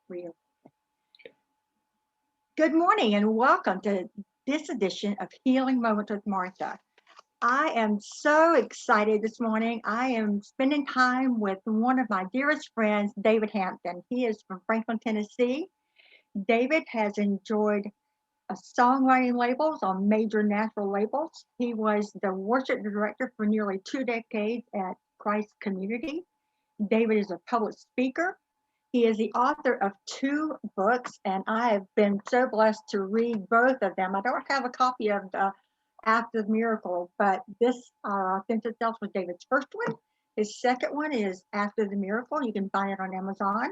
Real. Good morning and welcome to this edition of Healing Moments with Martha. I am so excited this morning. I am spending time with one of my dearest friends, David Hampton. He is from Franklin, Tennessee. David has enjoyed songwriting labels on major national labels. He was the worship director for nearly 2 decades at Christ Community. David is a public speaker. He is the author of two books, and I have been so blessed to read both of them. I don't have a copy of After the Miracle, but this Authentic Self was David's first one. His second one is After the Miracle. You can find it on Amazon.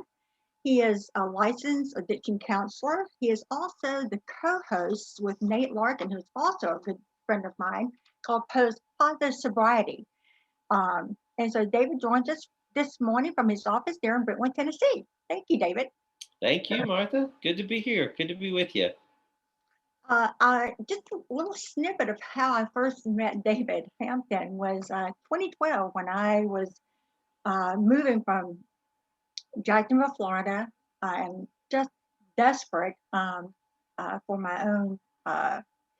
He is a licensed addiction counselor. He is also the co-host with Nate Larkin, who's also a good friend of mine, called Positive Sobriety. And so David joins us this morning from his office there in Brentwood, Tennessee. Thank you, David. Thank you, Martha. Good to be here. Good to be with you. Just a little snippet of how I first met David Hampton was 2012 when I was moving from Jacksonville, Florida, and just desperate for my own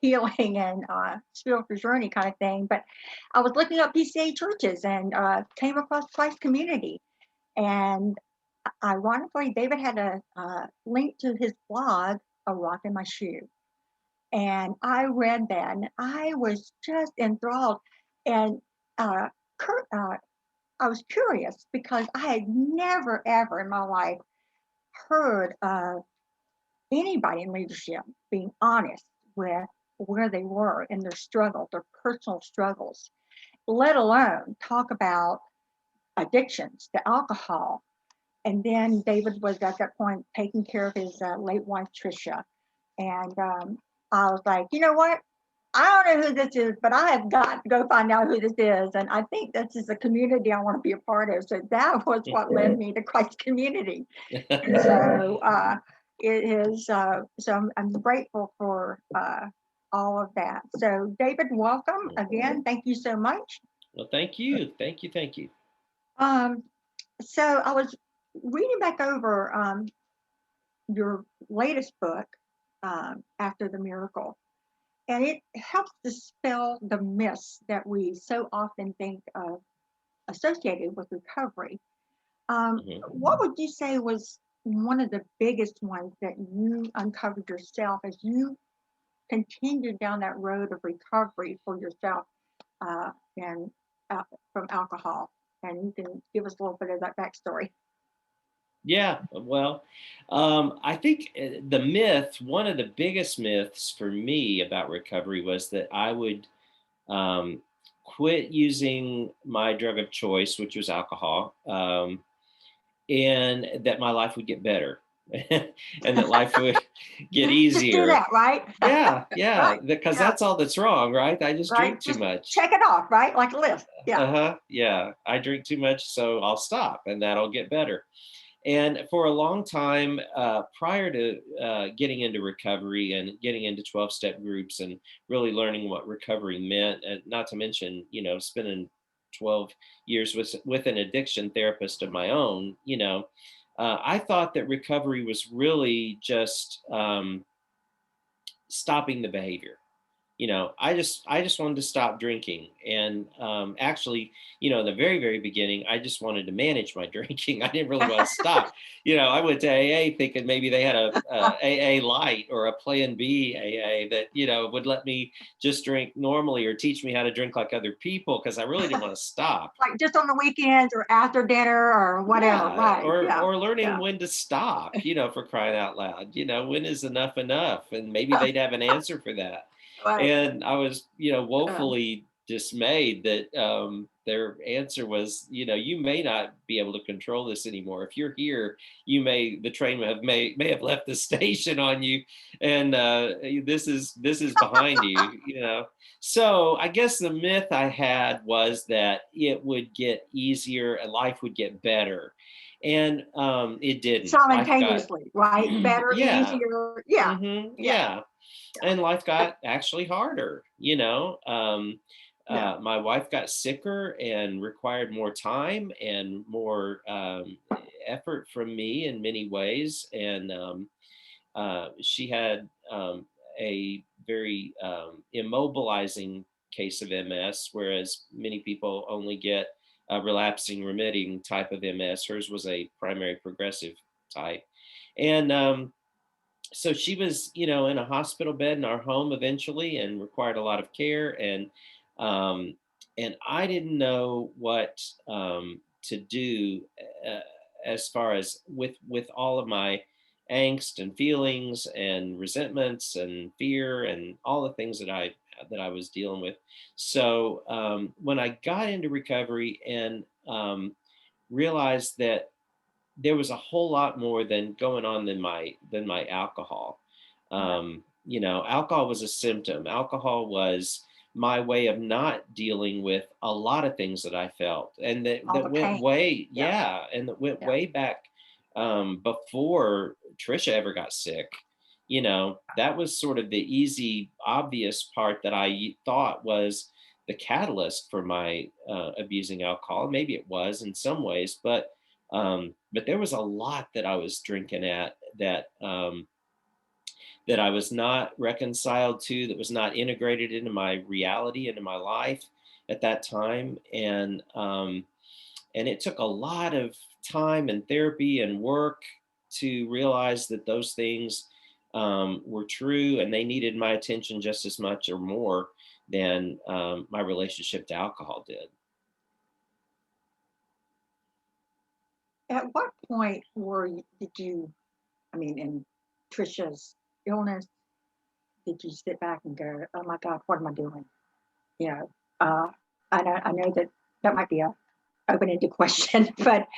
healing and spiritual journey kind of thing. But I was looking up PCA churches and came across Christ Community. And ironically, David had a link to his blog, A Rock in My Shoe. And I read that and I was just enthralled. And uh, I was curious because I had never, ever in my life heard of anybody in leadership being honest with where they were in their struggles, their personal struggles, let alone talk about addictions to alcohol. And then David was at that point taking care of his late wife, Tricia. And I was like, you know what? I don't know who this is, but I have got to go find out who this is. And I think this is a community I want to be a part of. So that was what led me to Christ Community. And so it is, so I'm grateful for all of that. So David, welcome again. Thank you so much. Well, thank you. Thank you. Thank you. Um, so I was reading back over your latest book, After the Miracle, and it helps dispel the myths that we so often think of associated with recovery. What would you say was one of the biggest ones that you uncovered yourself as you continued down that road of recovery for yourself and from alcohol? And you can give us a little bit of that backstory. Yeah, well, I think one of the biggest myths for me about recovery was that I would quit using my drug of choice, which was alcohol, and that my life would get better and that life would get Just do easier. that, right? Yeah, Right. because Yeah. that's all that's wrong, right? I just Right. drink too Just much. check it off, right? Like a list. Yeah. Yeah. I drink too much, so I'll stop and that'll get better. And for a long time, prior to getting into recovery and getting into 12-step groups and really learning what recovery meant, and not to mention, spending 12 years with an addiction therapist of my own, I thought that recovery was really just stopping the behavior. I just wanted to stop drinking. And actually, in the very, very beginning, I just wanted to manage my drinking. I didn't really want to stop. I went to AA thinking maybe they had a AA light or a plan B AA that, would let me just drink normally or teach me how to drink like other people, because I really didn't want to stop. Like just on the weekends or after dinner or whatever. Yeah, Right. Yeah. or learning Yeah. when to stop, for crying out loud. When is enough enough? And maybe they'd have an answer for that. Right. And I was, woefully dismayed that their answer was, you may not be able to control this anymore. If you're here, the train may have left the station on you, and this is behind you. So I guess the myth I had was that it would get easier and life would get better, and it didn't. Life got Simultaneously, right? Better, yeah, easier. Yeah. Yeah. yeah, and life got actually harder. Yeah. My wife got sicker and required more time and more effort from me in many ways. And she had a very immobilizing case of MS, whereas many people only get a relapsing remitting type of MS. Hers was a primary progressive type. And so she was, in a hospital bed in our home eventually, and required a lot of care. Um, and I didn't know what to do, uh, as far as with all of my angst and feelings and resentments and fear and all the things that I was dealing with. So when I got into recovery and realized that there was a whole lot more than going on than my alcohol. Yeah. Alcohol was a symptom. Alcohol was my way of not dealing with a lot of things that I felt, and that All that the went pain. way, Yeah. yeah, and that went Yeah. way back before Trisha ever got sick. That was sort of the easy, obvious part that I thought was the catalyst for my abusing alcohol. Maybe it was in some ways, but there was a lot that I was drinking at that I was not reconciled to, that was not integrated into my reality, into my life at that time. And it took a lot of time and therapy and work to realize that those things were true, and they needed my attention just as much or more than my relationship to alcohol did. At what point did you, I mean, in Trisha's illness, did you sit back and go, "Oh my God, what am I doing?" You know, I know that that might be a open-ended question, but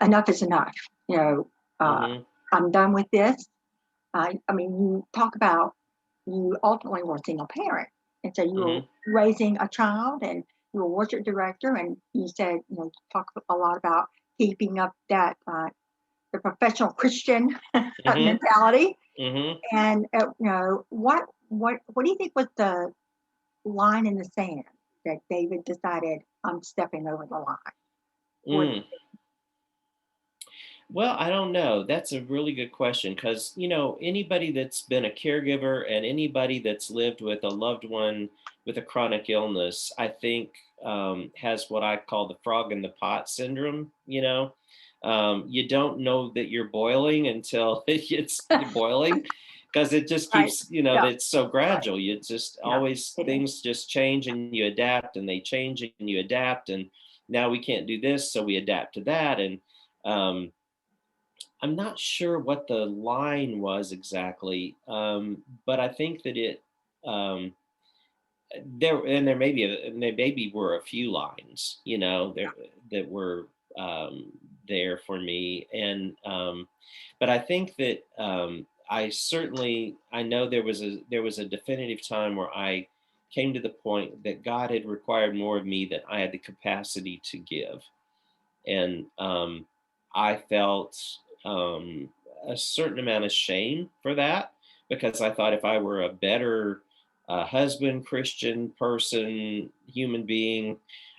enough is enough. You know, uh, Hmm. I'm done with this. I mean, you talk about you ultimately were a single parent, and so you were Hmm. raising a child, and you were a worship director, and you said, you talk a lot about keeping up that the professional Christian Hmm. mentality. Hmm. And what do you think was the line in the sand that David decided I'm stepping over the line? What? Mm. Well, I don't know. That's a really good question because, anybody that's been a caregiver and anybody that's lived with a loved one with a chronic illness, I think has what I call the frog in the pot syndrome. You don't know that you're boiling until it gets boiling because it just Right. keeps, Yeah. it's so Right. gradual. You just Yeah. always, It is. things just change and you adapt, and they change and you adapt. And now we can't do this, so we adapt to that. And, um, I'm not sure what the line was exactly, but I think that um, there maybe were a few lines, there that were um, there for me, but I think that I know there was a definitive time where I came to the point that God had required more of me than I had the capacity to give. And I felt a certain amount of shame for that, because I thought if I were a better husband, Christian person, human being,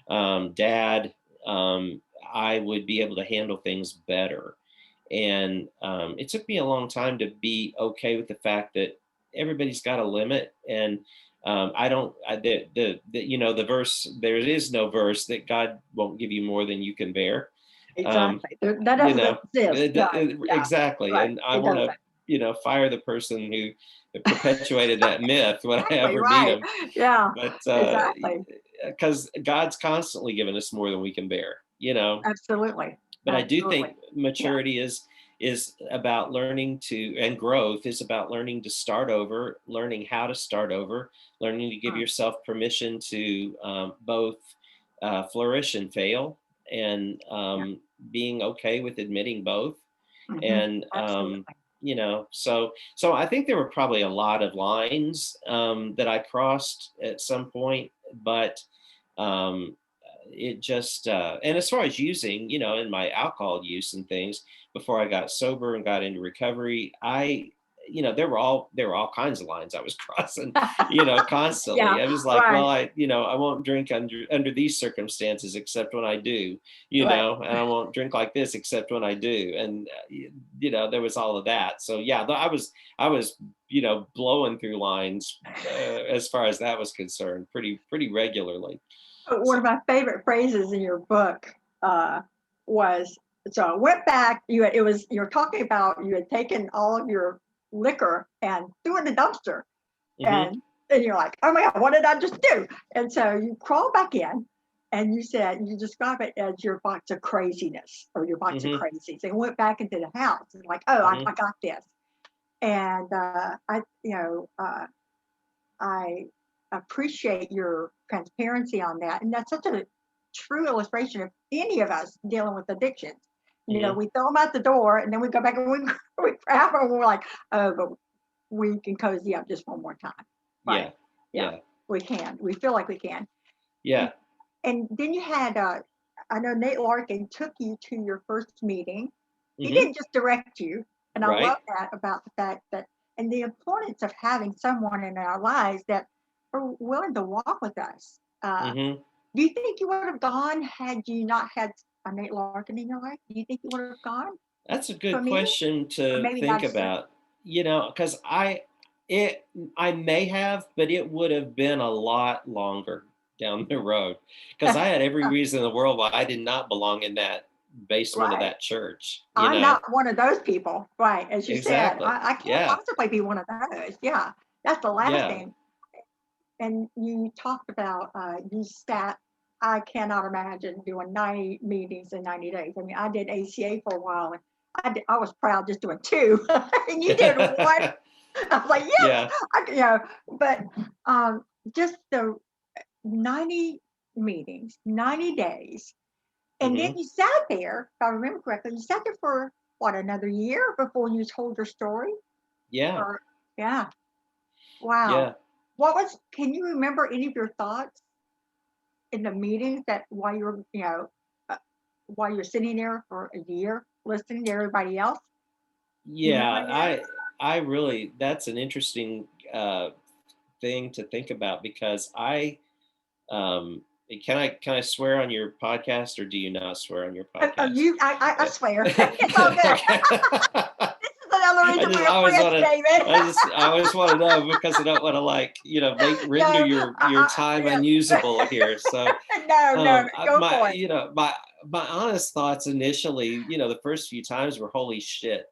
dad, I would be able to handle things better. And it took me a long time to be okay with the fact that everybody's got a limit. And I don't, I, the verse, there is no verse that God won't give you more than you can bear. Um, Exactly. That you doesn't know, exist. Right. Yeah. exactly. Right. And I It want to, doesn't. fire the person who perpetuated that myth when I Exactly. ever meet Right. him. Yeah. But Exactly. because God's constantly given us more than we can bear. Absolutely. But I do Absolutely. think Yeah. maturity is about learning to, and growth is about learning to start over, learning how to start over, learning to give Mm, yourself permission to both flourish and fail, and yeah. being okay with admitting both. And Absolutely. so I think there were probably a lot of lines that I crossed at some point, but um, it just and as far as using, in my alcohol use and things, before I got sober and got into recovery, there were all kinds of lines I was crossing, constantly. Yeah, I was like, right, well, I won't drink under these circumstances except when I do, right. and I won't drink like this except when I do. And there was all of that. So yeah, I was blowing through lines as far as that was concerned, pretty regularly. One So, of my favorite phrases in your book was, so I went back. You're talking about you had taken all of your liquor and threw it in the dumpster, hmm and you're like, oh my God, what did I just do? And so you crawl back in, and you describe it as your box of craziness or your box of hmm crazies. And went back into the house and like, oh, I got this. And I appreciate your transparency on that. And that's such a true illustration of any of us dealing with addictions. hmm We throw them out the door and then we go back and we grab them and we're like, oh, but we can cozy up just one more time. Right. yeah, Yeah, yeah, we can. We feel like we can. And, yeah. and then you had, I know Nate Larkin took you to your first meeting. He hmm didn't just direct you. And I love Right. that about the fact that, and the importance of having someone in our lives that are willing to walk with us. hmm Do you think you would have gone had you not had a Nate Larkin in your life? Do you think you would have gone That's a to a good meeting? question Or to maybe think not as soon? about, because it, I may have, but it would have been a lot longer down the road because I had every reason in the world why I did not belong in that basement of Right. that church, I'm not one of those people. Right. As you said, Exactly. I can't Yeah. possibly be one of those. Yeah. That's the last Yeah. thing. And you talked about you sat. I cannot imagine doing 90 meetings in 90 days. I mean, I did ACA for a while, and I was proud just doing two, and you did one. I was like, yes, Yeah. But um, just the 90 meetings, 90 days, and then hmm you sat there. If I remember correctly, you sat there for what, another year before you told your story. Yeah. Or yeah, wow. Yeah. Can you remember any of your thoughts in the meetings that uh, while you're sitting there for a year listening to everybody else? Do you remember Yeah. any of that? I really, that's an interesting thing to think about because um, can I swear on your podcast or do you not swear on your podcast? I swear. It's all good. Okay. This is another I reason just we're always friends, want to. David. I always want to know because I don't want to make render No, your time yeah. unusable here. So No, go my for it. my honest thoughts initially, the first few times were holy shit.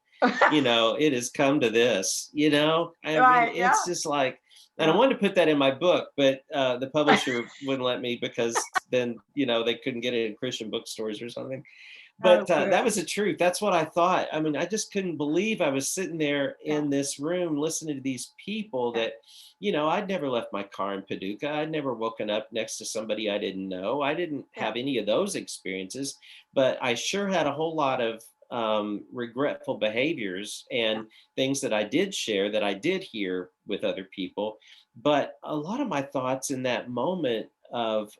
It has come to this. I mean, Right, yeah, it's just like, and I yeah. wanted to put that in my book, but the publisher wouldn't let me because then they couldn't get it in Christian bookstores or something. Oh, But good. that was the truth. That's what I thought. I mean, I just couldn't believe I was sitting there Yeah, in this room listening to these people yeah, that, I'd never left my car in Paducah. I'd never woken up next to somebody I didn't know. I didn't yeah, have any of those experiences, but I sure had a whole lot of regretful behaviors yeah, and things that I did share that I did hear with other people. But a lot of my thoughts in that moment of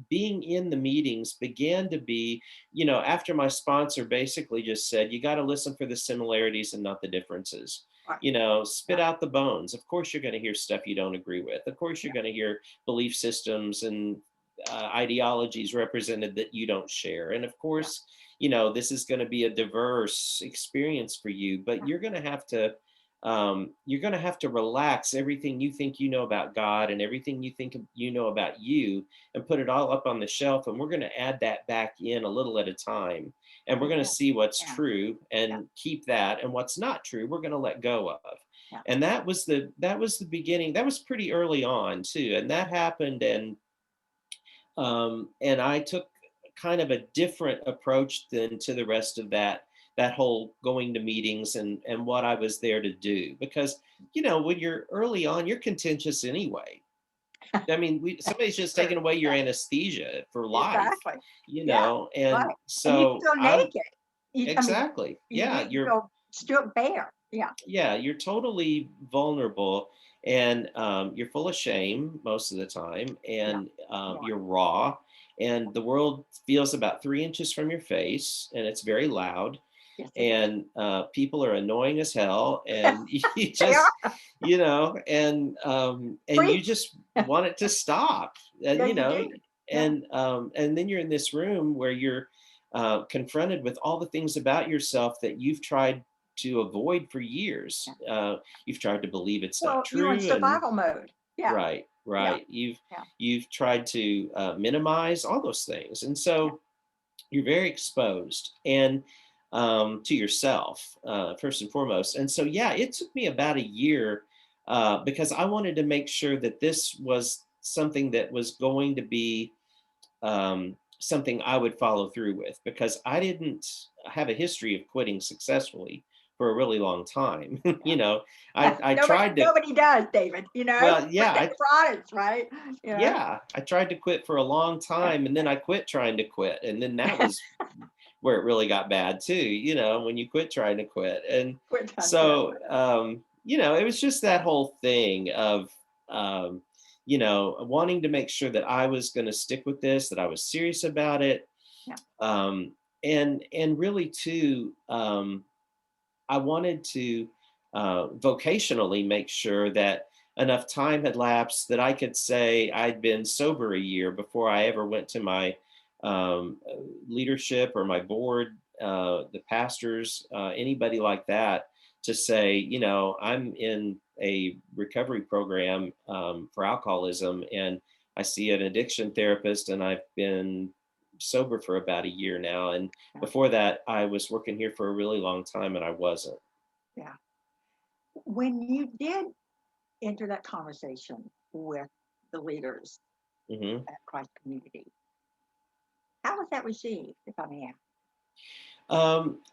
being in the meetings began to be, after my sponsor basically just said, you got to listen for the similarities and not the differences. right, Spit yeah, out the bones. Of course, you're going to hear stuff you don't agree with. Of course, you're yeah, going to hear belief systems and ideologies represented that you don't share. And of yeah, course, this is going to be a diverse experience for you, but yeah, you're going to have to relax everything you think you know about God and everything you think you know about you and put it all up on the shelf. And we're going to add that back in a little at a time. And we're going to amen. see what's Yeah, true yeah, and keep that. And what's not true, we're going to let go of. yeah, And that was the beginning. That was pretty early on too. And that happened. And I took kind of a different approach than to the rest of that whole going to meetings and what I was there to do because when you're early on you're contentious anyway. I mean, somebody's just true. taking away your Yeah, anesthesia for life, exactly. Yeah, and right. And you so feel I'm naked. I mean, exactly, yeah, you feel stripped bare. Yeah, you're totally vulnerable and you're full of shame most of the time yeah, and you are. you're raw and the world feels about 3 inches from your face and it's very loud Yes, it is. and people are annoying as hell, and you They just, are. and you Preach. just want it to stop, and Yeah, you do. Yeah. and then you're in this room where you're confronted with all the things about yourself that you've tried to avoid for years. Yeah. You've tried to believe it's not Well, you're in true, and survival mode. Yeah. right, Yeah. right. Yeah. You've tried to minimize all those things, and Yeah. so you're very exposed, and to yourself, first and foremost. And so, yeah, it took me about a year because I wanted to make sure that this was something that was going to be something I would follow through with, because I didn't have a history of quitting successfully for a really long time. Yeah. I Nobody, tried to, nobody does, David. well, But yeah, they're honest, right? You know. yeah, I tried to quit for a long time, and then I quit trying to quit, and then that was where it really got bad too, when you quit trying to quit. And Quit trying to quit. so, it was just that whole thing of, wanting to make sure that I was going to stick with this, that I was serious about it. Yeah. Um, and really too, I wanted to vocationally make sure that enough time had lapsed that I could say I'd been sober a year before I ever went to my leadership or my board, the pastors, anybody like that, to say, I'm in a recovery program for alcoholism, and I see an addiction therapist, and I've been sober for about a year now. And Yeah. before that, I was working here for a really long time, and I wasn't. Yeah. When you did enter that conversation with the leaders Hmm. at Christ Community, how was that received, if I may ask?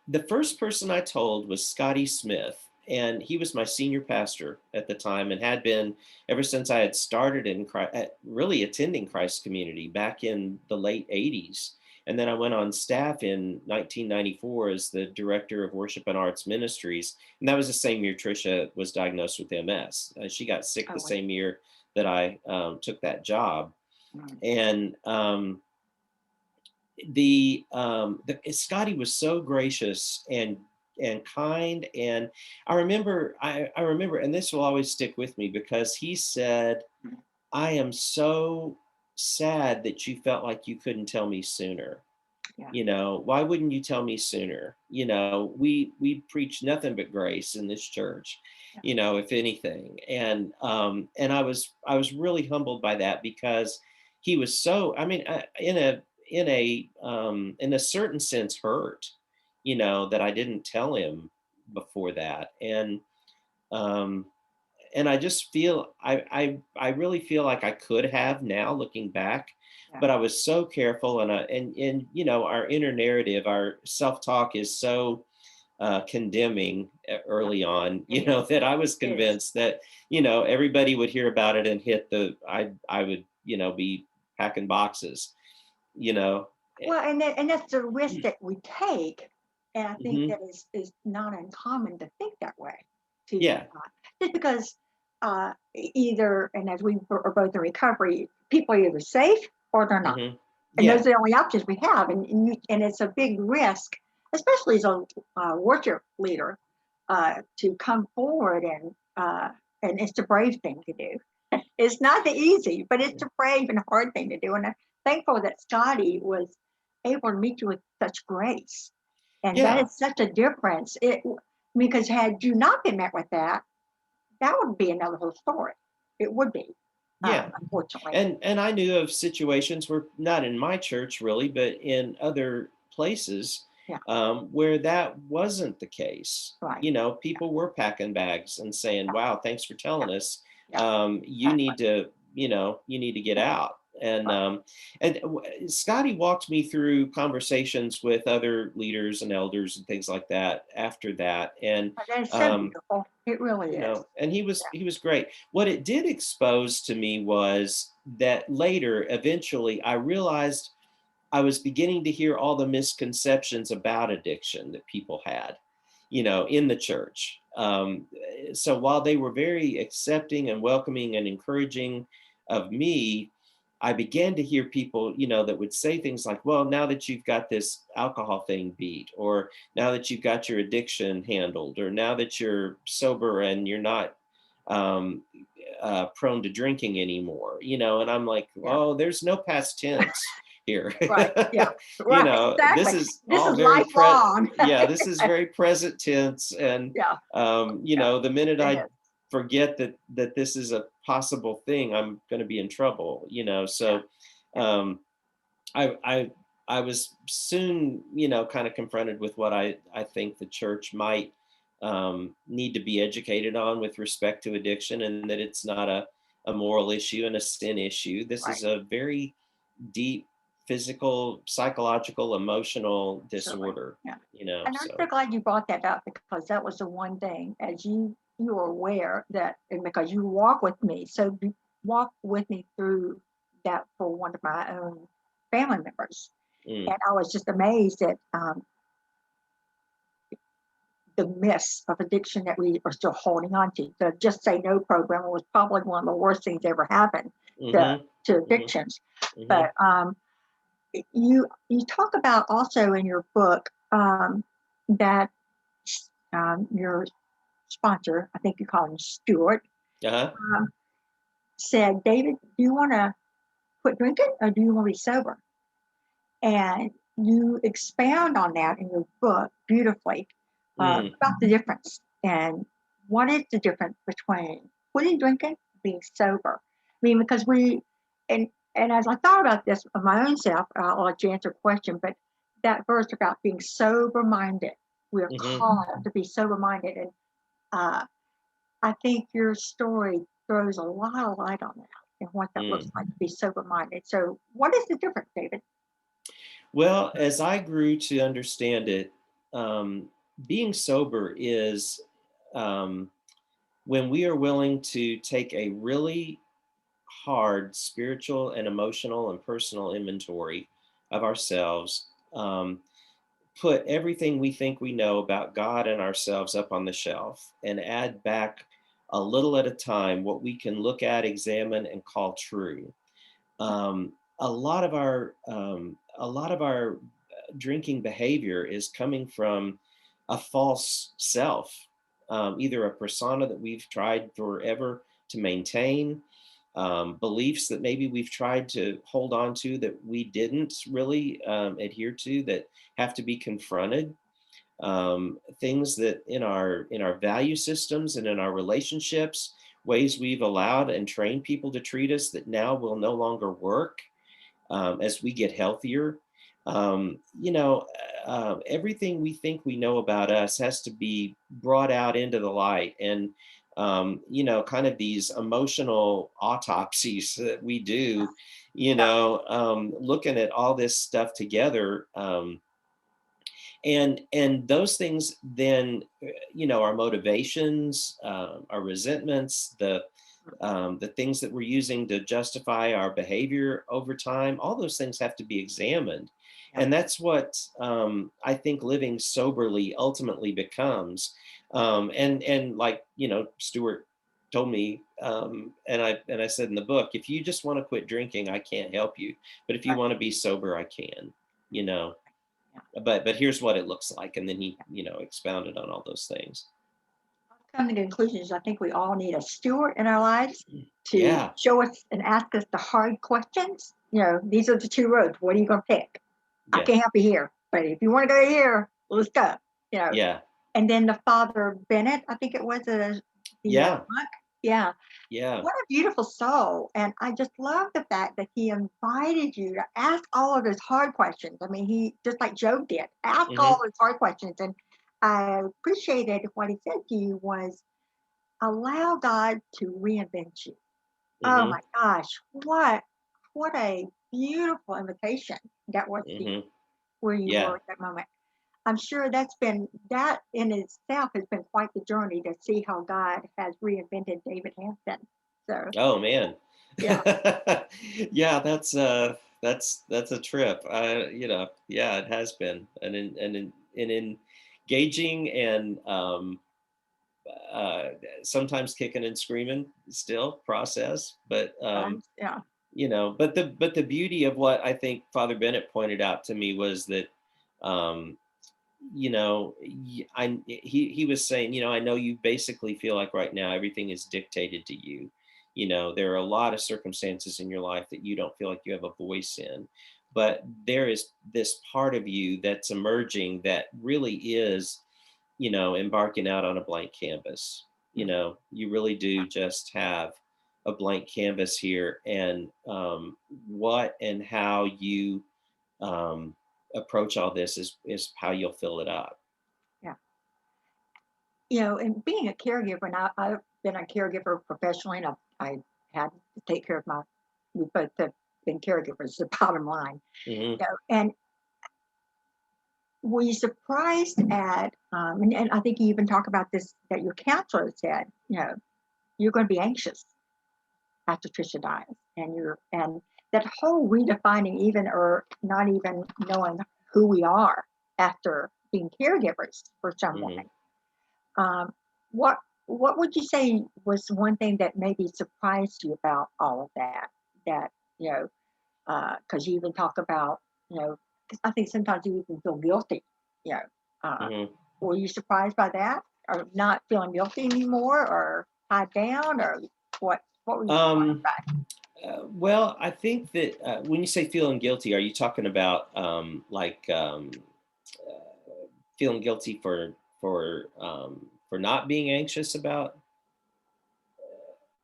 The first person I told was Scotty Smith, and he was my senior pastor at the time, and had been ever since I had started in really attending Christ Community back in the late '80s. And then I went on staff in 1994 as the director of worship and arts ministries, and that was the same year Tricia was diagnosed with MS. She got sick the Oh, same year that I took that job, mm, and the Scotty was so gracious and kind. And I remember, and this will always stick with me, because he said, mm, "I am so sad that you felt like you couldn't tell me sooner. yeah. Why wouldn't you tell me sooner? We preach nothing but grace in this church, Yeah. if anything." And I was really humbled by that, because he was so, I mean, in a certain sense, hurt, that I didn't tell him before that. And I just feel, I really feel like I could have now, looking back, Yeah. but I was so careful. And our inner narrative, our self-talk is so condemning Yeah. early on, It is. that I was It is. convinced that, everybody would hear about it and hit I would, be packing boxes, you know. Eh, Well, and that's the risk that we take, and I think mhm. that is not uncommon to think that way. To Yeah. just because either, and as we are both in recovery, people are either safe or they're not, Hmm. and those are Yeah. the only options we have. And it's a big risk, especially as a worship leader, to come forward and it's a brave thing to do. It's not the easy, but it's a brave and hard thing to do. And I'm thankful that Scotty was able to meet you with such grace. And that Yeah. is such a difference. Because had you not been met with that, that would be another whole story. It would be, Yeah. unfortunately. And I knew of situations where, not in my church really, but in other places, Yeah, where that wasn't the case. right. Yeah, People were packing bags and saying, yeah, "Wow, thanks for yeah, telling us. yeah, You exactly. need to, you need to get Yeah, out." And right. Scotty walked me through conversations with other leaders and elders and things like that after that, and And it's so um, beautiful. It really is. and he was great. What it did expose to me was that later, eventually, I realized I was beginning to hear all the misconceptions about addiction that people had, in the church. So while they were very accepting and welcoming and encouraging of me, I began to hear people, that would say things like, well, now that you've got this alcohol thing beat, or now that you've got your addiction handled, or now that you're sober and you're not um, prone to drinking anymore, and I'm like, Yeah. oh, there's no past tense here. Right. Yeah. Right. This Exactly. is This all is very lifelong. yeah, this is very present tense. And, Yeah. Yeah. the minute It I is. forget that this is a possible thing, I'm going to be in trouble, Yeah. so Yeah. um, I I was soon, kind of confronted with what I think the church might need to be educated on with respect to addiction, and that it's not a moral issue and a sin issue. This Right. is a very deep physical, psychological, emotional Absolutely. disorder, Yeah. And I'm so so. glad you brought that up because that was the one thing, as you are aware that, and because you walk with me, so you walk with me through that for one of my own family members, Mm, and I was just amazed at the myths of addiction that we are still holding on to. The Just Say No program was probably one of the worst things ever happened to mhm, mhm, addictions. mhm, But you talk about also in your book that your sponsor, I think you call him Stuart, uh-huh, um, said, David, do you want to quit drinking or do you want to be sober? And you expound on that in your book beautifully mm, about the difference and what is the difference between quitting drinking and being sober. I mean, because and and as I thought about this of my own self, I'll let you answer a question, but that verse about being sober minded, we are mhm, called to be sober minded. And uh, I think your story throws a lot of light on that and what that looks mm. like to be sober minded. So, what is the difference, David? Well, as I grew to understand it, being sober is um, when we are willing to take a really hard spiritual and emotional and personal inventory of ourselves, put everything we think we know about God and ourselves up on the shelf, and add back a little at a time what we can look at, examine, and call true. A lot of our drinking behavior is coming from a false self, either a persona that we've tried forever to maintain, beliefs that maybe we've tried to hold on to that we didn't really adhere to, that have to be confronted, things that in our value systems and in our relationships, ways we've allowed and trained people to treat us that now will no longer work as we get healthier. Everything we think we know about us has to be brought out into the light. And, kind of these emotional autopsies that we do, Yeah, looking at all this stuff together. And those things then, our motivations, our resentments, the things that we're using to justify our behavior over time, all those things have to be examined. yeah, And that's what I think living soberly ultimately becomes. And like, Stuart told me, and I said in the book, if you just want to quit drinking, I can't help you. But if you right. want to be sober, I can, you know. Yeah, But here's what it looks like. And then he, yeah. expounded on all those things. Come to the conclusion is I think we all need a steward in our lives to Yeah. show us and ask us the hard questions. These are the two roads. What are you going to pick? I Yeah. can't help you here, but if you want to go here, let's go. You know, Yeah. and then the Father Bennett, I think it was the Yeah. monk. Yeah, Yeah. what a beautiful soul. And I just love the fact that he invited you to ask all of his hard questions. I mean, he, just like Job did, ask all Hmm. his hard questions. And I appreciated what he said to you was allow God to reinvent you. Oh Hmm. my gosh, what a beautiful invitation that was to you Hmm. where you were Yeah. at that moment. I'm sure that in itself has been quite the journey to see how God has reinvented David Hampton. So Oh man. yeah, Yeah, that's a trip. Yeah, it has been an engaging and uh sometimes kicking and screaming still process, but yeah. but the beauty of what I think Father Bennett pointed out to me was that, um, he was saying, I know you basically feel like right now everything is dictated to you. There are a lot of circumstances in your life that you don't feel like you have a voice in, but there is this part of you that's emerging that really is, embarking out on a blank canvas. You really do just have a blank canvas here, and what and how you um, approach all this is how you'll fill it up. Yeah. And being a caregiver, and I've been a caregiver professionally, and I had to take care of we both have been caregivers, the bottom line. Hmm. And were you surprised at, and I think you even talk about this, that your counselor said, you're going to be anxious after Trisha dies, and that whole redefining, even or not even knowing who we are after being caregivers for someone. Hmm. Um, what what would you say was one thing that maybe surprised you about all of that? That you know, because you even talk about, 'cause I think sometimes you even feel guilty. You know, uh, Hmm. were you surprised by that, or not feeling guilty anymore, or tied down, or what? What were you surprised Um, by? well, I think that when you say feeling guilty, are you talking about feeling guilty for not being anxious about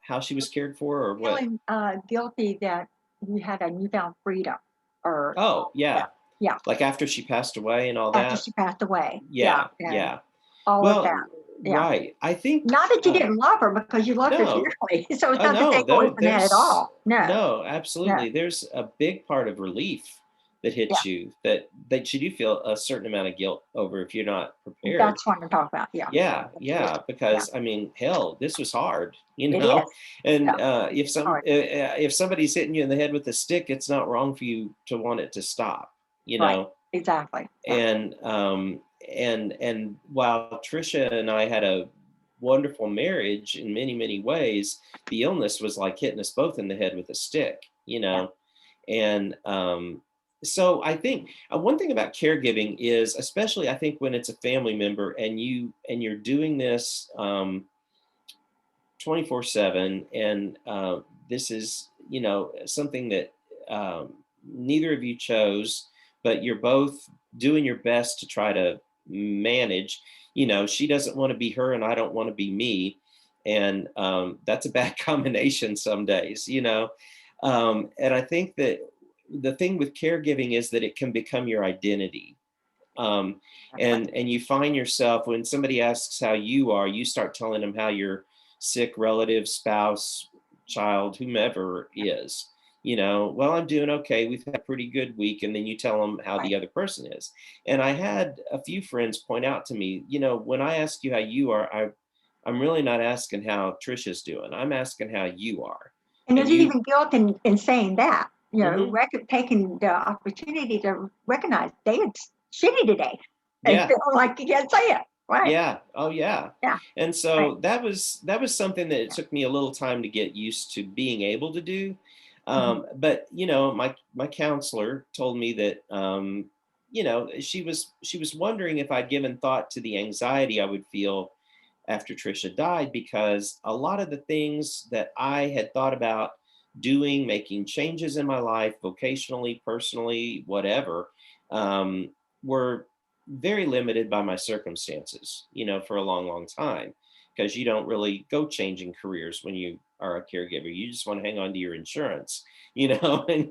how she was cared for, or what? Feeling guilty that you had a newfound freedom, or Oh, yeah, yeah, yeah, like after she passed away and all after that. she passed away, yeah, Yeah, and yeah. all of that, Well, yeah. right. I think Not that you didn't love her, because you loved her no. dearly. So it's Oh not to no, take away though from that at there's all. No, no, no, absolutely. There's a big part of relief that yeah, hits you that you do feel a certain amount of guilt over if you're not prepared. that's what I'm talking about. Yeah, Yeah, absolutely. yeah, Yeah, because I mean, hell, this was hard, it is. And Yeah, hard. if somebody's hitting you in the head with a stick, it's not wrong for you to want it to stop, you Right. know. Exactly. Yeah. And while Trisha and I had a wonderful marriage in many many ways, the illness was like hitting us both in the head with a stick, Yeah. and so I think one thing about caregiving is, especially I think when it's a family member and you're doing this 24/7, and this is something that neither of you chose, but you're both doing your best to try to manage. She doesn't want to be her and I don't want to be me, and that's a bad combination some days. And I think that the thing with caregiving is that it can become your identity. um, Exactly. and you find yourself, when somebody asks how you are, you start telling them how your sick relative, spouse, child, whomever is. Well, I'm doing okay, we've had a pretty good week, and then you tell them how Right. the other person is. And I had a few friends point out to me, when I ask you how you are, I'm really not asking how Trisha's doing, I'm asking how you are. And And there's you even guilt in saying that, Mhm. taking the opportunity to recognize David's shitty today and Yeah. feel like you can't say it. Right. Yeah. Oh, yeah. Yeah. And Right. so that was something that it Yeah. took me a little time to get used to being able to do. Mhm. But my counselor told me that she was wondering if I'd given thought to the anxiety I would feel after Trisha died, because a lot of the things that I had thought about doing, making changes in my life, vocationally, personally, whatever, were very limited by my circumstances, for a long, long time, because you don't really go changing careers when you are a caregiver. You just want to hang on to your insurance, and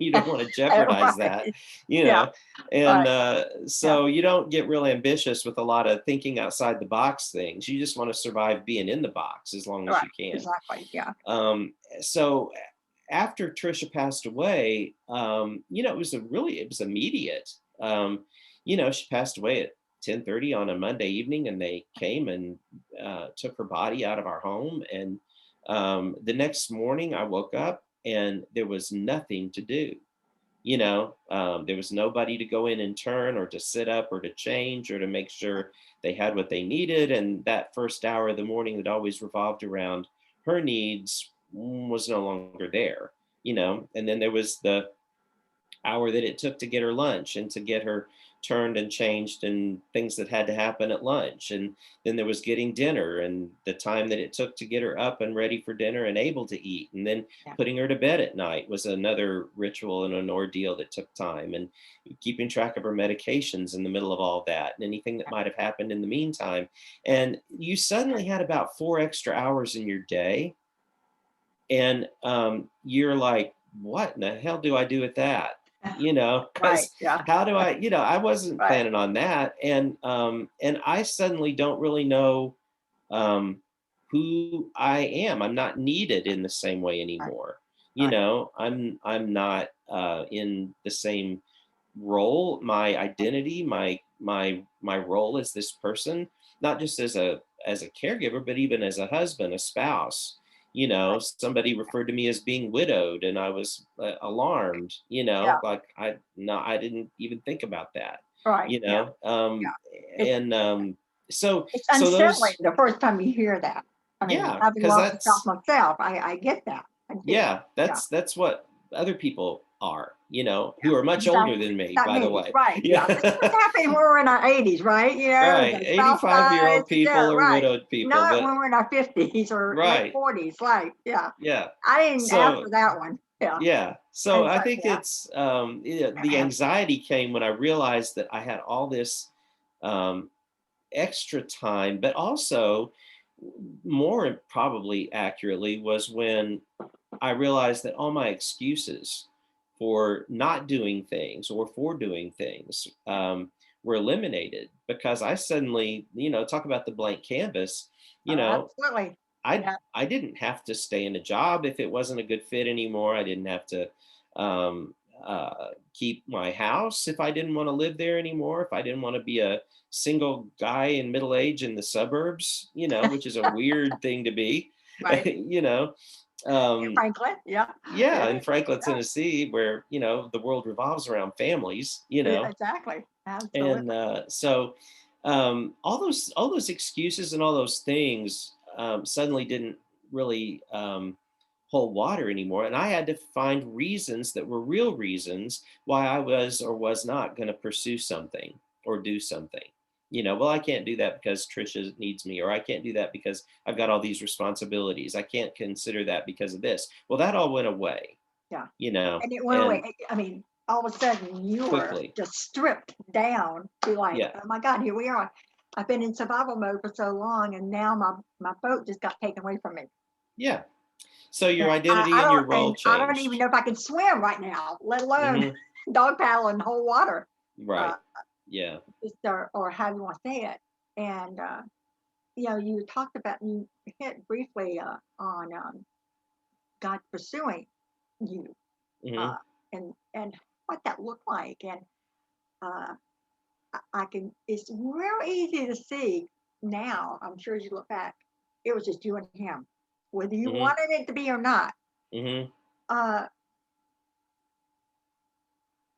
you don't want to jeopardize that, Right. you Yeah. know, and Right. Yeah. so you don't get real ambitious with a lot of thinking outside the box things. You just want to survive being in the box as long as Right. you can. Exactly. Yeah. So after Trisha passed away, it was immediate. She passed away at 10:30 on a Monday evening, and they came and took her body out of our home. And the next morning, I woke up and there was nothing to do. There was nobody to go in and turn, or to sit up, or to change, or to make sure they had what they needed. And that first hour of the morning that always revolved around her needs was no longer there. and then there was the hour that it took to get her lunch and to get her turned and changed and things that had to happen at lunch. And then there was getting dinner and the time that it took to get her up and ready for dinner and able to eat. And then Yeah. putting her to bed at night was another ritual and an ordeal that took time. And keeping track of her medications in the middle of all that and anything that might have happened in the meantime. And you suddenly had about 4 extra hours in your day. And you're like, what in the hell do I do with that? Right. Because Yeah. how do I wasn't Right. planning on that. And I suddenly don't really know um, who I am. I'm not needed in the same way Right. anymore. Right. I'm not in the same role, my identity, my role as this person, not just as a caregiver, but even as a husband, a spouse. Right. Somebody referred to me as being widowed, and I was alarmed. Yeah. Like I didn't even think about that. Right. You Yeah. know, It's and so it's so unsettling those the first time you hear that. I mean, yeah, having because lost a child that's myself, I get that. I do. yeah, Yeah. that's what other people are, Yeah. who are much older Exactly. than me, Not by the me. way. Right. Yeah. This is Yeah. happening when we're in our 80s, right? Right. The spouse dies. 85-year-old Yeah. people or Right. widowed people, Not but when we're in our 50s or late right. 40s. Like, yeah. Yeah. I didn't ask for So that one. Yeah. yeah. So And I so, think yeah. it's the anxiety came when I realized that I had all this um extra time, but also more probably accurately was when I realized that all my excuses for not doing things or for doing things were eliminated because I suddenly, talk about the blank canvas. You know, Absolutely. I Yeah. I didn't have to stay in a job if it wasn't a good fit anymore. I didn't have to um, keep my house if I didn't want to live there anymore. If I didn't want to be a single guy in middle age in the suburbs, which is a weird thing to be, Right. you know. Um, Franklin. Yeah. yeah, Yeah. in Franklin, Yeah. Tennessee, where the world revolves around families, Yeah, exactly. and Absolutely. so all those excuses and all those things suddenly didn't really hold water anymore, and I had to find reasons that were real reasons why I was or was not going to pursue something or do something. Well, I can't do that because Trisha needs me, or I can't do that because I've got all these responsibilities. I can't consider that because of this. Well, that all went away, Yeah. you know, And it went away. and I mean, all of a sudden you were quickly. just stripped down to like, Yeah. oh my God, here we are. I've been in survival mode for so long, and now my boat just got taken away from me. Yeah. So And your identity and your role I don't even changed. know if I can swim right now, let alone Hmm. dog paddle in whole water. Uh, Right. Yeah. or how you want to say it. And you talked about you hit briefly on God pursuing you, uh, Hmm. and what that looked like. And uh, I can. It's real easy to see now. I'm sure as you look back, it was just you and him, whether you Hmm. wanted it to be or not. Hmm. Uh,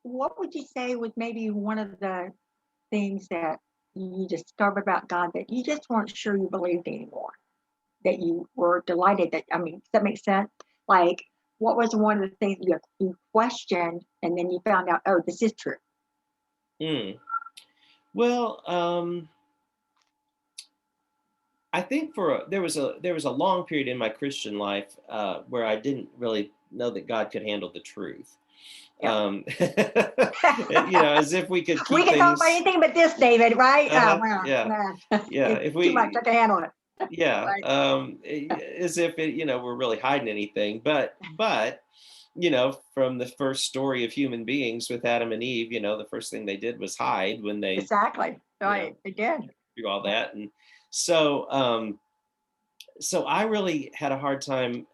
what would you say was maybe one of the things that you discovered about God that you just weren't sure you believed anymore? That you were delighted that, I mean, does that make sense? Like, what was one of the things you questioned and then you found out, oh, this is true? Mm. Well, I think there was a long period in my Christian life where I didn't really know that God could handle the truth. Yeah. As if we could We keep can talk about things. anything but this, David, right? Oh, Uh-huh. man, Yeah. man. Yeah. It's If too much. I we can handle it. yeah Right. as if we're really hiding anything, but from the first story of human beings with Adam and Eve, the first thing they did was hide when they Exactly. you know Right. It did. do all Yeah. that. And so I really had a hard time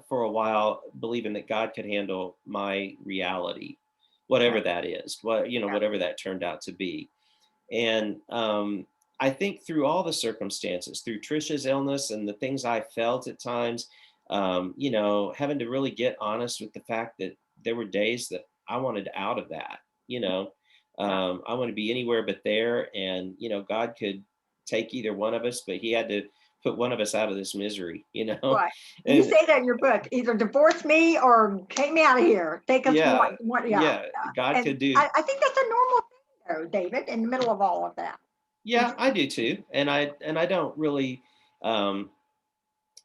for a while believing that God could handle my reality, Yeah. whatever that is, Yeah. whatever that turned out to be. And I think through all the circumstances, through Trisha's illness and the things I felt at times, having to really get honest with the fact that there were days that I wanted out of that. Yeah. I want to be anywhere but there, and God could take either one of us, but He had to put one of us out of this misery, Right. You and say that in your book, either divorce me or take me out of here. Take us yeah, one, yeah. yeah, God And could do. I think that's a normal thing, though, David, in the middle of all of that. Would Yeah, you? I do too, and I don't really, um,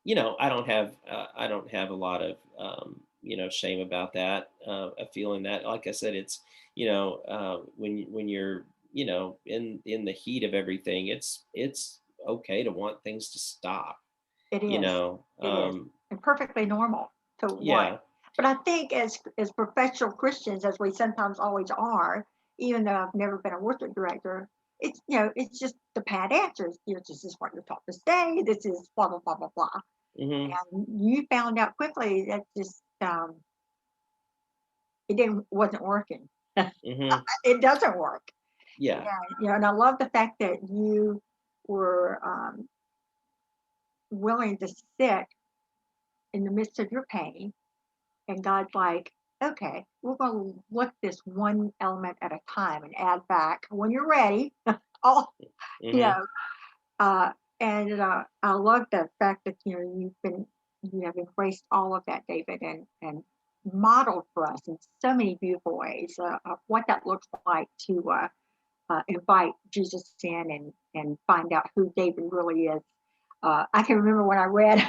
I don't have a lot of shame about that. Of feeling that, like I said, it's when you're in the heat of everything, it's okay to want things to stop. It You is. know, It is. And perfectly normal to want. yeah. But I think as professional Christians, as we sometimes always are, even though I've never been a worship director, it's just the pat answers. This is what you're taught to say. This is blah blah blah blah blah. Hmm. And you found out quickly that just it wasn't working. Hmm. It doesn't work. Yeah. And I love the fact that you were willing to sit in the midst of your pain. And God's like, okay, we're going to look this one element at a time and add back when you're ready. Oh, you Hmm. know, uh, and I love the fact that you have embraced all of that, David, and modeled for us in so many beautiful ways of what that looks like to invite Jesus in and find out who David really is. I can remember when I read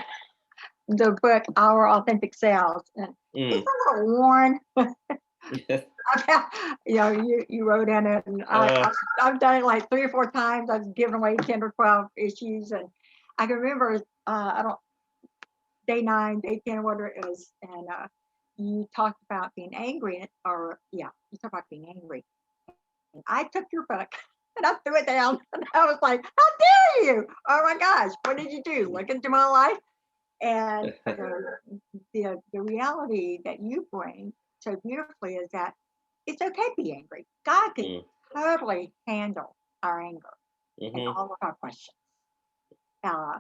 the book Our Authentic Selves, and it's Mm. a little worn. About, you wrote in it, and uh, I've done it like 3 or 4 times. I've given away 10 or 12 issues, and I can remember I don't day 9, day 10, whatever it was, and you talked about being angry, or yeah, you talked about being angry. And I took your book and I threw it down, and I was like, "How dare you! Oh my gosh, what did you do? Look into my life." And the reality that you bring so beautifully is that it's okay to be angry. God can mm, totally handle our anger and hmm. all of our questions. Uh,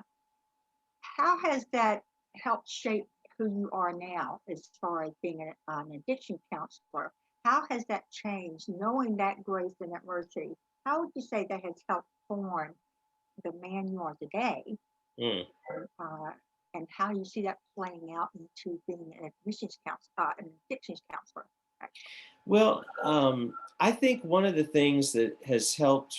how has that helped shape who you are now as far as being an addiction counselor? How has that changed, knowing that grace and that mercy? How would you say that has helped form the man you are today? Mm. uh, and how you see that playing out into being an admissions counselor, an addictions counselor, actually. Well, I think one of the things that has helped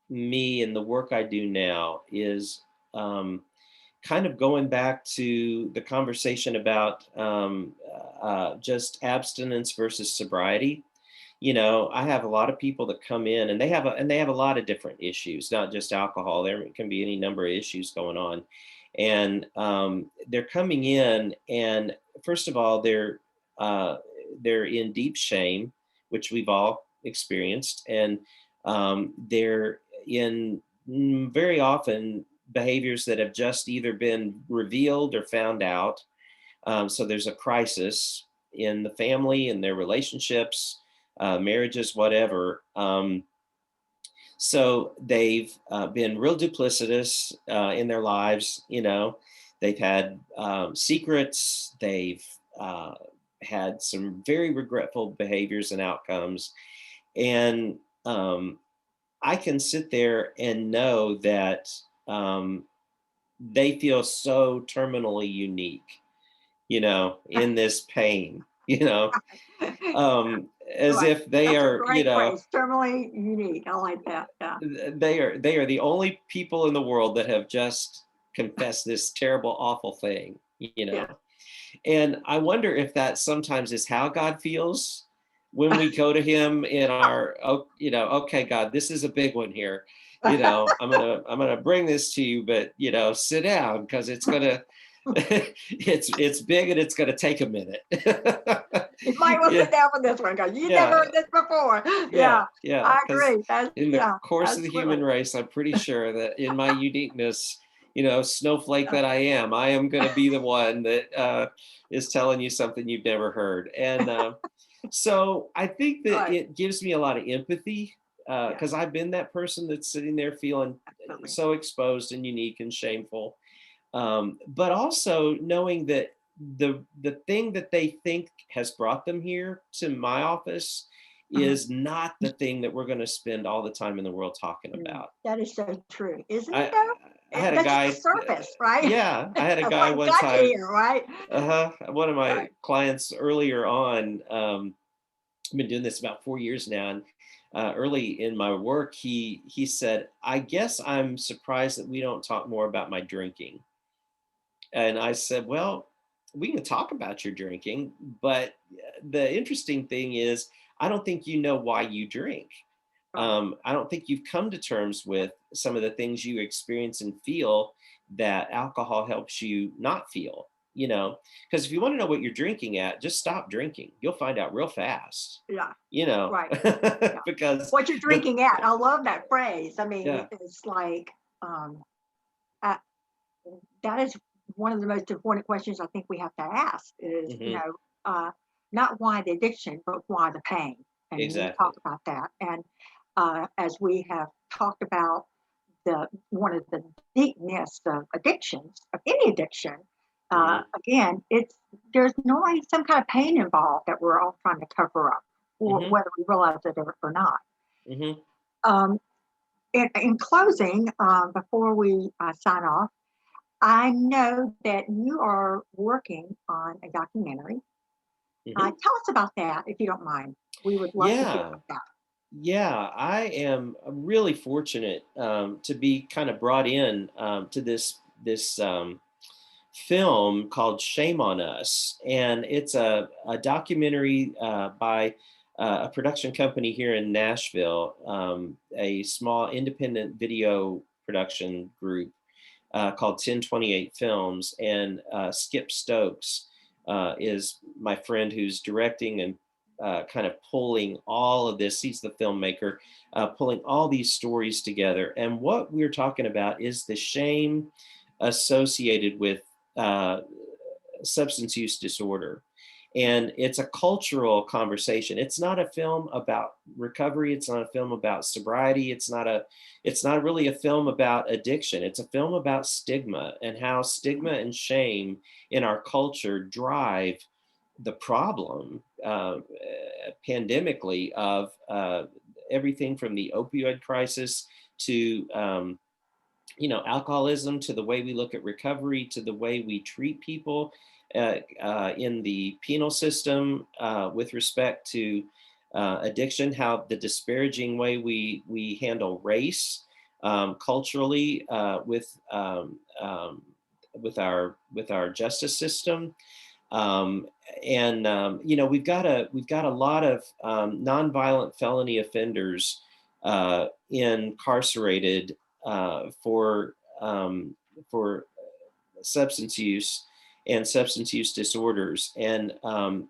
me in the work I do now is kind of going back to the conversation about just abstinence versus sobriety. I have a lot of people that come in, and they have a lot of different issues, not just alcohol. There can be any number of issues going on, and they're coming in, and first of all, they're in deep shame, which we've all experienced, and they're in very often behaviors that have just either been revealed or found out. So there's a crisis in the family and their relationships, marriages, whatever. So they've been real duplicitous in their lives. They've had secrets. They've had some very regretful behaviors and outcomes. And I can sit there and know that they feel so terminally unique, in this pain, as Right. if they That's a are, great phrase. Terminally unique. I like that. Yeah. they are the only people in the world that have just confessed this terrible, awful thing, Yeah. And I wonder if that sometimes is how God feels when we go to him in our, okay, God, this is a big one here. I'm gonna bring this to you, but sit down because it's gonna it's big and it's gonna take a minute. You might want to Yeah, sit down for this one because you never yeah, heard this before. yeah, Yeah, yeah. I Because agree. That's in the yeah, course of the absolutely. human race, I'm pretty sure that in my uniqueness, snowflake that I am going to be the one that is telling you something you've never heard. And so I think that Right. it gives me a lot of empathy Yeah, because I've been that person that's sitting there feeling absolutely. so exposed and unique and shameful. But also knowing that the thing that they think has brought them here to my office Uh-huh. is not the thing that we're going to spend all the time in the world talking Mm, about. that is so true, isn't it I though? I had a That's just the guy, surface, right? yeah, I had a Of guy what one got you time, here, right? one of my Right. clients earlier on, I've been doing this about 4 years now, and early in my work, he said, "I guess I'm surprised that we don't talk more about my drinking." And I said, "Well, we can talk about your drinking, but the interesting thing is, I don't think you know why you drink. Right. I don't think you've come to terms with some of the things you experience and feel that alcohol helps you not feel, you know? Because if you want to know what you're drinking at, just stop drinking. You'll find out real fast, Yeah. you know, Right. Yeah. because What you're the, drinking at. I love that phrase. I mean, yeah, it's like, um, uh, that is one of the most important questions I think we have to ask is, hmm not why the addiction, but why the pain. And you talk exactly. about that. And as we have talked about one of the deepness of addictions, of any addiction, hmm again, there's normally some kind of pain involved that we're all trying to cover up, or hmm whether we realize it or not. hmm Um, in closing, before we sign off, I know that you are working on a documentary. hmm Tell us about that, if you don't mind. We would love to hear Yeah. about that. Yeah, I am really fortunate to be kind of brought in to this film called "Shame on Us," and it's a documentary by a production company here in Nashville, a small independent video production group called 1028 Films, and Skip Stokes is my friend who's directing and kind of pulling all of this. He's the filmmaker, pulling all these stories together. And what we're talking about is the shame associated with uh, substance use disorder. And it's a cultural conversation. It's not a film about recovery. It's not a film about sobriety. It's not really a film about addiction. It's a film about stigma and how stigma and shame in our culture drive the problem pandemically of everything from the opioid crisis to alcoholism, to the way we look at recovery, to the way we treat people in the penal system with respect to addiction, how the disparaging way we handle race culturally with our justice system. um, and we've got a lot of nonviolent felony offenders incarcerated for substance use and substance use disorders, and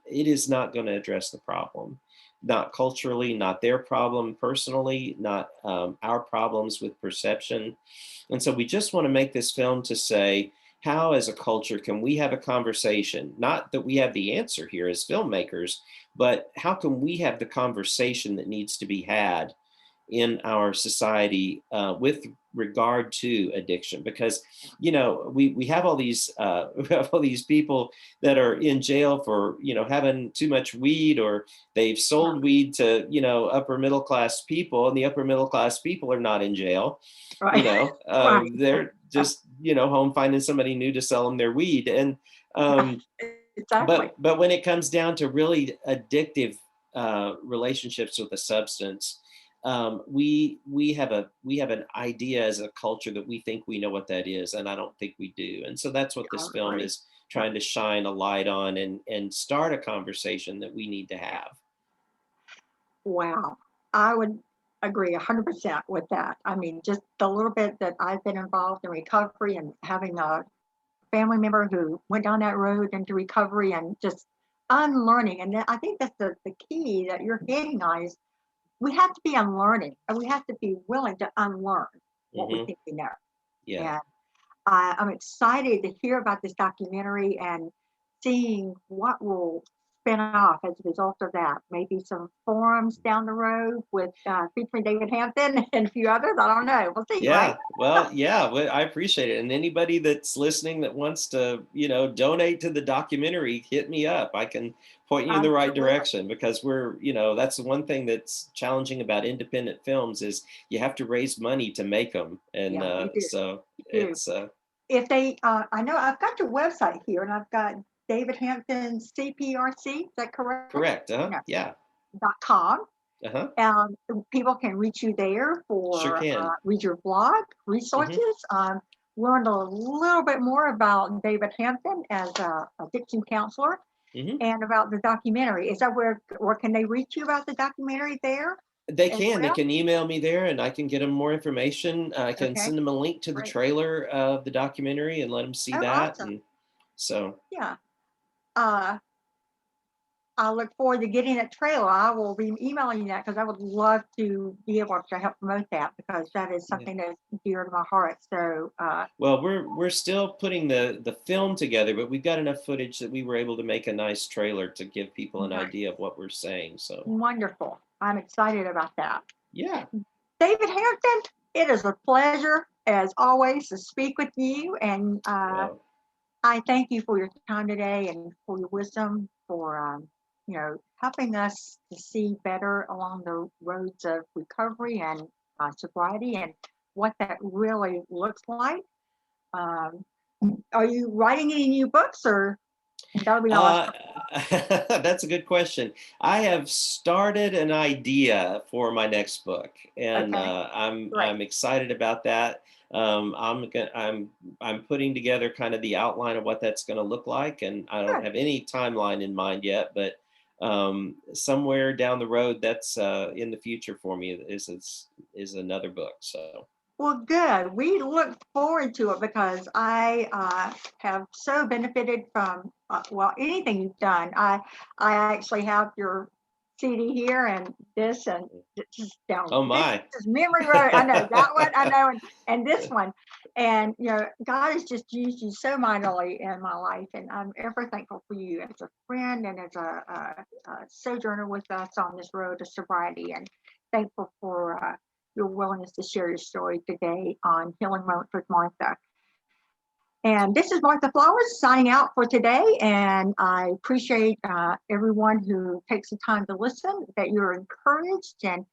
it is not going to address the problem. Not culturally, not their problem personally, not our problems with perception. And so we just want to make this film to say, how as a culture can we have a conversation? Not that we have the answer here as filmmakers, but how can we have the conversation that needs to be had in our society with regard to addiction? Because we have all these we have all these people that are in jail for having too much weed, or they've sold weed to upper middle class people, and the upper middle class people are not in jail. Right. Right. They're just home finding somebody new to sell them their weed. And Right. Exactly. but when it comes down to really addictive relationships with a substance, we have an idea as a culture that we think we know what that is, and I don't think we do. And so that's what I this would film agree. is Yeah. trying to shine a light on, and start a conversation that we need to have. Wow. I would agree 100% with that. I mean, just the little bit that I've been involved in recovery and having a family member who went down that road into recovery and just unlearning. And I think that's the key that you're hitting on is we have to be unlearning and we have to be willing to unlearn what we Hmm. think we know. Yeah. And I'm excited to hear about this documentary and seeing what will spin off as a result of that. Maybe some forums down the road with featuring David Hampton and a few others. I don't know. We'll see, right? Yeah, well, yeah, well, I appreciate it. And anybody that's listening that wants to, donate to the documentary, hit me up. I can point you in the right Absolutely. direction, because that's the one thing that's challenging about independent films is you have to raise money to make them. And Yeah, we do. so do. It's If they, I know I've got your website here, and I've got David Hampton CPRC. Is that correct? correct. No, Yeah. .com. Uh-huh. People can reach you there Sure for can. read your blog, Hmm. resources, learn a little bit more about David Hampton as a addiction counselor, Hmm. and about the documentary. Is that where can they reach you about the documentary there They as can. They well? can email me there, and I can get them more information. I can Okay, send them a link to the great. trailer of the documentary and let them see Oh, that. awesome. And so, Yeah. Uh, I look forward to getting that trailer. I will be emailing you that because I would love to be able to help promote that because that is yeah. something that's dear to my heart. So, Well, we're still putting the film together, but we've got enough footage that we were able to make a nice trailer to give people an nice. idea of what we're saying. So, Wonderful. I'm excited about that. yeah. David Hampton, it is a pleasure, as always, to speak with you. And Well, I thank you for your time today and for your wisdom, for helping us to see better along the roads of recovery and sobriety and what that really looks like. Um, are you writing any new books, or that'll be my last uh, question? that's a good question. I have started an idea for my next book, and Okay, great. I'm excited about that. I'm putting together kind of the outline of what that's going to look like, and I don't Good. have any timeline in mind yet, but somewhere down the road, that's in the future for me is another book. So Well, good. We look forward to it because I have so benefited from anything you've done. I actually have your CD here and this and just down. oh This my. is Memory Road. I know that one. I know, and this one. And God has just used you so mightily in my life, and I'm ever thankful for you as a friend and as a sojourner with us on this road to sobriety. And thankful for your willingness to share your story today on Healing Moments with Martha. And this is Martha Flowers signing out for today. And I appreciate everyone who takes the time to listen, that you're encouraged. And,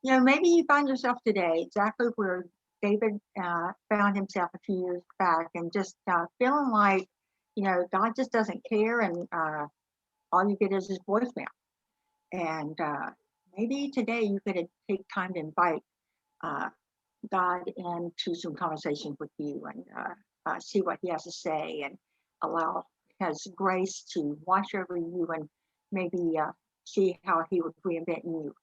maybe you find yourself today exactly where David found himself a few years back and just feeling like, God just doesn't care. And all you get is his voicemail. And maybe today you could take time to invite uh, God into some conversation with you and see what he has to say and allow his grace to wash over you and maybe see how he would reinvent you.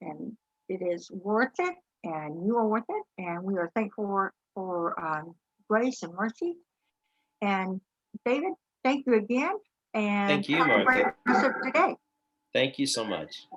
And it is worth it, and you are worth it. And we are thankful for grace and mercy. And David, thank you again. And Thank you, have a great Martha. rest of today. Thank you so much.